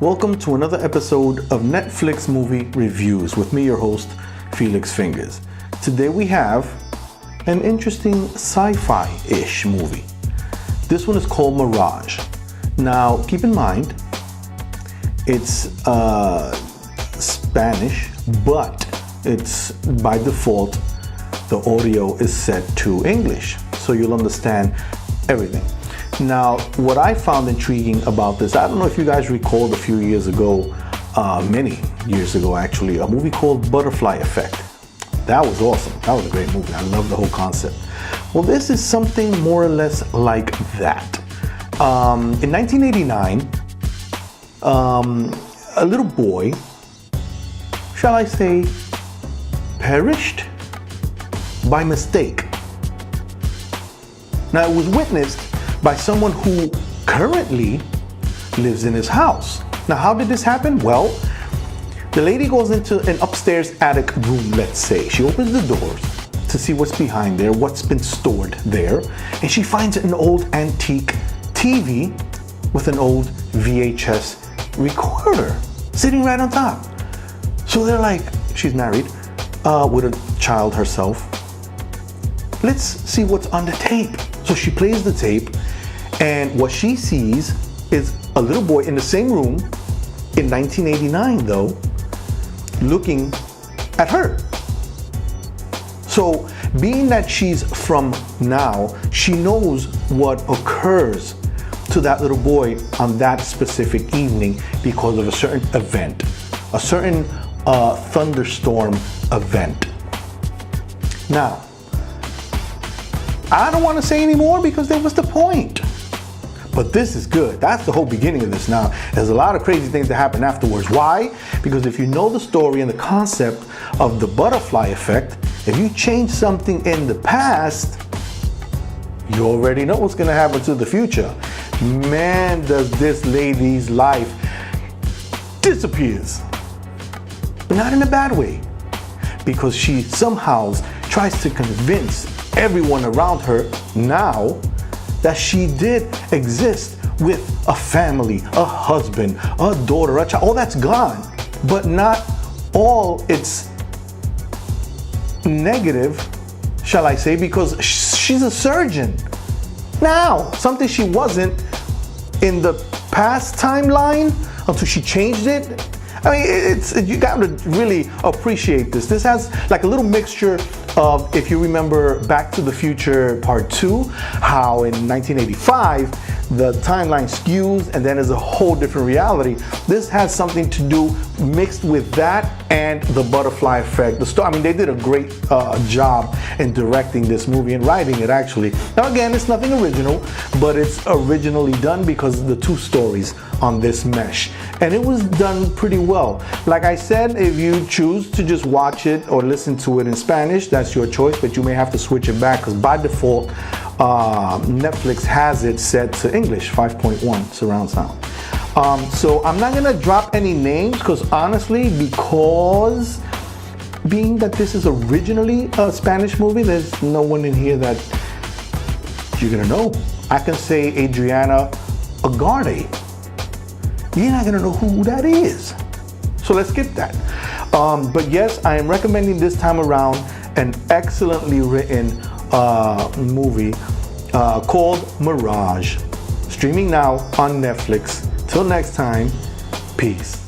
Welcome to another episode of Netflix Movie Reviews with me, your host, Felix Fingers. Today we have an interesting sci-fi-ish movie. This one is called Mirage. Now, keep in mind, it's Spanish, but it's by default, the audio is set to English, so you'll understand everything. Now, what I found intriguing about this, I don't know if you guys recalled a few years ago, many years ago actually, a movie called Butterfly Effect. That was awesome. That was a great movie. I love the whole concept. Well, this is something more or less like that. In 1989, a little boy, shall I say, perished by mistake. Now, it was witnessed by someone who currently lives in his house. Now, how did this happen? Well, the lady goes into an upstairs attic room, let's say. She opens the doors to see what's behind there, what's been stored there, and she finds an old antique TV with an old VHS recorder sitting right on top. So they're like, she's married with a child herself. Let's see what's on the tape. So she plays the tape, and what she sees is a little boy in the same room in 1989, though, looking at her. So, being that she's from now, she knows what occurs to that little boy on that specific evening because of a certain event, a certain thunderstorm event. Now, I don't want to say any more because that was the point. But this is good. That's the whole beginning of this now. There's a lot of crazy things that happen afterwards. Why? Because if you know the story and the concept of the butterfly effect, if you change something in the past, you already know what's going to happen to the future. Man, does this lady's life disappears. But not in a bad way. Because she somehow tries to convince everyone around her now that she did exist with a family, a husband, a daughter, a child. All that's gone, but not all it's negative, shall I say, because she's a surgeon now, something she wasn't in the past timeline until she changed it. I mean, you got to really appreciate this. This has like a little mixture of, if you remember Back to the Future Part 2, how in 1985, the timeline skews and then there's a whole different reality. This has something to do mixed with that and the butterfly effect. I mean, they did a great job in directing this movie and writing it, actually. Now, again, it's nothing original, but it's originally done because of the two stories on this mesh. And it was done pretty well. Like I said, if you choose to just watch it or listen to it in Spanish, that's your choice, but you may have to switch it back because by default, Netflix has it set to English 5.1 surround sound. So I'm not gonna drop any names because being that this is originally a Spanish movie, there's no one in here that you're gonna know. I can say Adriana Agarde. You're not gonna know who that is. So let's skip that. But yes, I am recommending this time around an excellently written movie called Mirage, streaming now on Netflix. Till next time, peace.